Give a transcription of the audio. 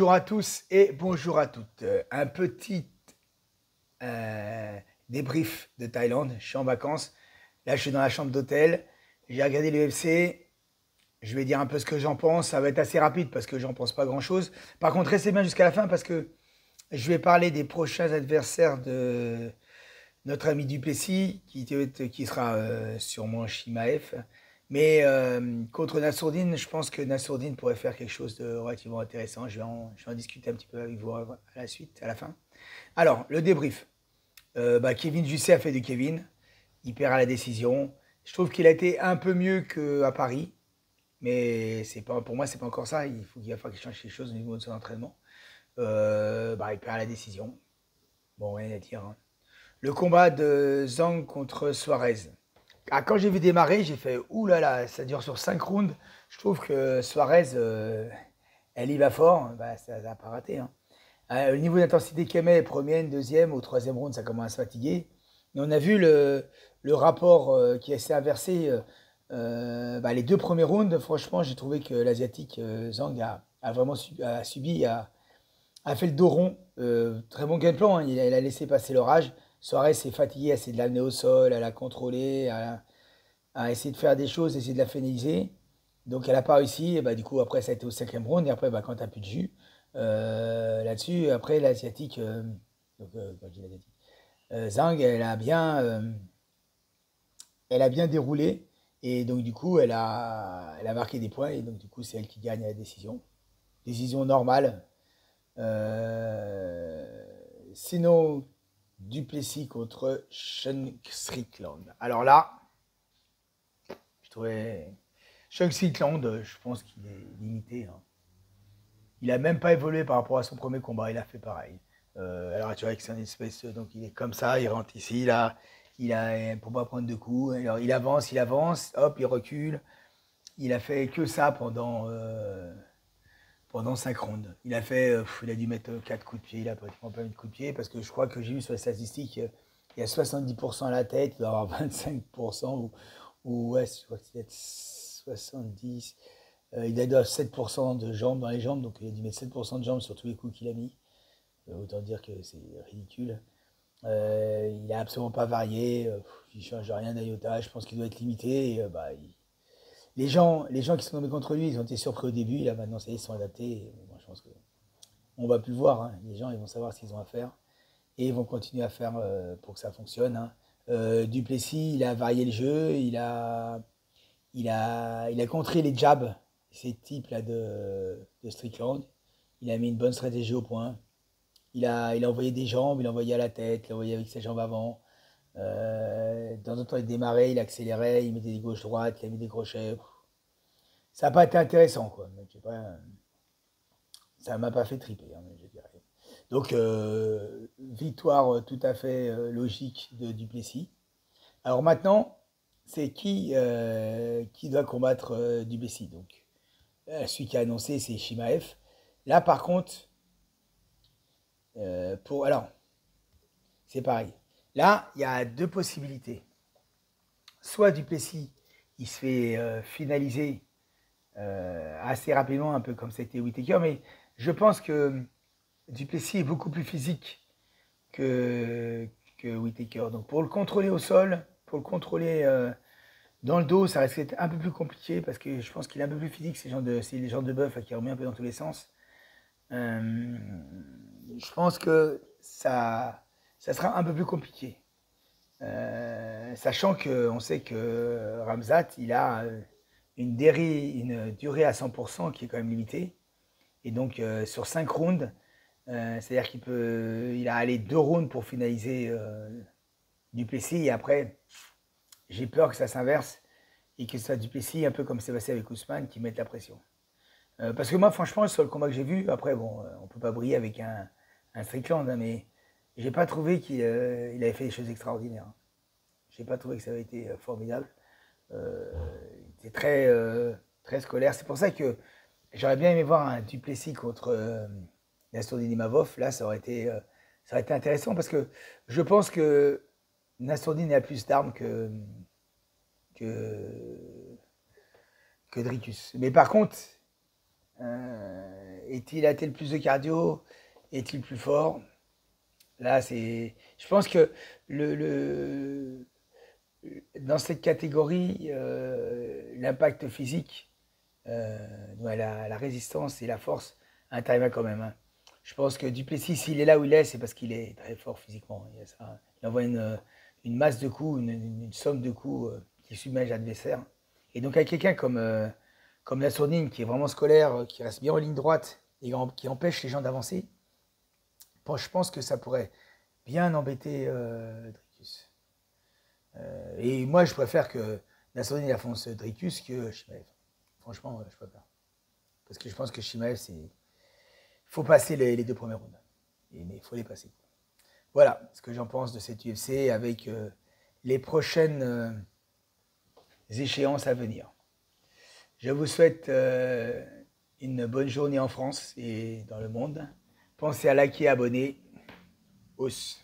Bonjour à tous et bonjour à toutes. Un petit débrief de Thaïlande. Je suis en vacances. Là, je suis dans la chambre d'hôtel. J'ai regardé l'UFC. Je vais dire un peu ce que j'en pense. Ça va être assez rapide parce que j'en pense pas grand-chose. Par contre, restez bien jusqu'à la fin parce que je vais parler des prochains adversaires de notre ami Duplessis, qui sera sûrement Chimaev. Mais contre Nassourdine, je pense que Nassourdine pourrait faire quelque chose de relativement intéressant. Je vais en discuter un petit peu avec vous à la suite, à la fin. Alors, le débrief. Kevin Jusset a fait du Kevin. Il perd à la décision. Je trouve qu'il a été un peu mieux qu'à Paris. Mais pour moi, c'est pas encore ça. Il va falloir qu'il change quelque chose au niveau de son entraînement. Il perd à la décision. Bon, rien à dire, hein. Le combat de Zhang contre Suarez. Ah, quand j'ai vu démarrer, j'ai fait ouh là là, ça dure sur 5 rounds. Je trouve que Suarez, elle y va fort. Ça n'a pas raté, hein. Le niveau d'intensité qu'elle met, première, deuxième, au troisième round, ça commence à se fatiguer. Mais on a vu le rapport qui s'est inversé. Les deux premiers rounds, franchement, j'ai trouvé que l'Asiatique Zhang a vraiment subi, a fait le dos rond. Très bon game plan, hein. Il a laissé passer l'orage. Suarez s'est fatigué, elle s'est de l'amener au sol, elle a contrôlé, a essayé de faire des choses, essayer de la finaliser. Donc elle n'a pas réussi. Et du coup, après, ça a été au cinquième round. Et après, quand tu n'as plus de jus, là-dessus, après, l'Asiatique, quand je dis l'Asiatique, Zhang, elle a bien déroulé. Et donc, du coup, elle a marqué des points. Et donc, du coup, c'est elle qui gagne la décision. Décision normale. Sinon, Duplessis contre Sean Strickland. Alors là, je trouvais Sean Strickland, je pense qu'il est limité, hein. Il n'a même pas évolué par rapport à son premier combat, il a fait pareil. Alors tu vois que c'est un espèce, donc il est comme ça, il rentre ici, là, pour pas prendre de coups. Alors il avance, hop, il recule. Il a fait que ça pendant 5 rounds. Il a dû mettre 4 coups de pied, il a pratiquement pas mis de coups de pied, parce que je crois que j'ai vu sur les statistiques, il y a 70% à la tête, il doit y avoir 25%, ou ouais, je crois que c'est 70. Il a dû avoir 7% de jambes dans les jambes, donc il a dû mettre 7% de jambes sur tous les coups qu'il a mis. Autant dire que c'est ridicule. Il n'a absolument pas varié, il ne change rien d'IOTA, je pense qu'il doit être limité. Les gens qui sont tombés contre lui, ils ont été surpris au début, là maintenant ça y est, ils sont adaptés. Moi, je pense qu'on va plus le voir, hein. Les gens ils vont savoir ce qu'ils ont à faire et ils vont continuer à faire pour que ça fonctionne, hein. Duplessis, il a varié le jeu, il a contré les jabs, ces types là de Strickland. Il a mis une bonne stratégie au point. Il a envoyé des jambes, il a envoyé à la tête, il a envoyé avec ses jambes avant. De temps en temps, il démarrait, il accélérait, il mettait des gauches-droites, il a mis des crochets. Ça n'a pas été intéressant, quoi. Ça m'a pas fait triper, hein, je dirais. Donc, victoire tout à fait logique de Duplessis. Alors maintenant, c'est qui doit combattre Duplessis. Donc, celui qui a annoncé, c'est Chimaev. Là, par contre, alors, c'est pareil. Là, il y a deux possibilités. Soit Duplessis, il se fait finaliser assez rapidement, un peu comme ça a été Whittaker, mais je pense que Duplessis est beaucoup plus physique que Whittaker. Donc pour le contrôler au sol, pour le contrôler dans le dos, ça risque d'être un peu plus compliqué parce que je pense qu'il est un peu plus physique, c'est les gens de bœuf qui remet un peu dans tous les sens. Je pense que ça sera un peu plus compliqué. Sachant qu'on sait que Ramzat, il a une durée à 100% qui est quand même limitée. Et donc, sur 5 rounds, c'est-à-dire il a allé 2 rounds pour finaliser Duplessis. Et après, j'ai peur que ça s'inverse et que ça soit Duplessis, un peu comme c'est passé avec Ousmane, qui mette la pression. Parce que moi, franchement, sur le combat que j'ai vu, après, bon, on peut pas briller avec un Strickland, hein, mais j'ai pas trouvé qu'il avait fait des choses extraordinaires. J'ai pas trouvé que ça avait été formidable. Il était très scolaire. C'est pour ça que j'aurais bien aimé voir un Duplessis contre Nassourdine Imavov. Là, ça aurait été intéressant parce que je pense que Nassourdine a plus d'armes que Dricus. Mais par contre, Est-il a-t-il le plus de cardio? Est-il plus fort? Là, c'est. Je pense que dans cette catégorie, l'impact physique, ouais, la résistance et la force interviennent quand même, hein. Je pense que Duplessis, s'il est là où il est, c'est parce qu'il est très fort physiquement. Il envoie une masse de coups, une somme de coups qui submerge l'adversaire. Et donc, avec quelqu'un comme Nassourdine, qui est vraiment scolaire, qui reste bien en ligne droite et qui empêche les gens d'avancer, je pense que ça pourrait bien embêter Dricus. Et moi, je préfère que Nassourdine affronte Dricus que Chimaev. Franchement, je préfère. Parce que je pense que Chimaev, il faut passer les 2 premiers rounds. Mais il faut les passer. Voilà ce que j'en pense de cette UFC avec les prochaines échéances à venir. Je vous souhaite une bonne journée en France et dans le monde. Pensez à liker et abonner. Os.